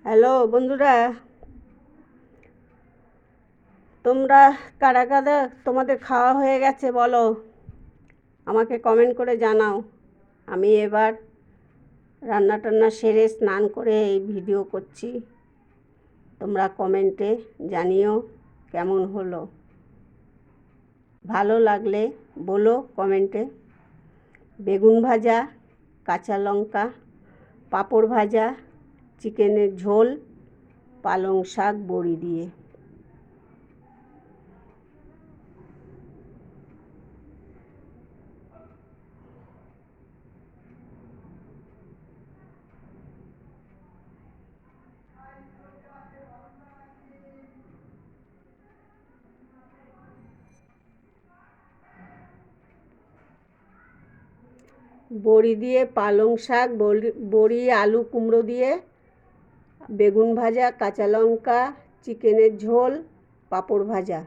Hello বন্ধুরা, তোমরা কারা কারা তোমাদের খাওয়া হয়ে গেছে বলো, আমাকে কমেন্ট করে জানাও। আমি এবার রান্না টান্না সেরে স্নান করে এই ভিডিও করছি। তোমরা কমেন্টে জানিও কেমন হলো। ভালো লাগলে বলো কমেন্টে। বেগুন ভাজা, কাঁচা লঙ্কা, পাঁপড় ভাজা, চিকেনের ঝোল, পালং শাক বড়ি দিয়ে। বড়ি দিয়ে পালং শাক, বড়ি আলু কুমড়ো দিয়ে, বেগুন ভাজা, কাঁচা লঙ্কা, চিকেনের ঝোল, পাঁপড় ভাজা।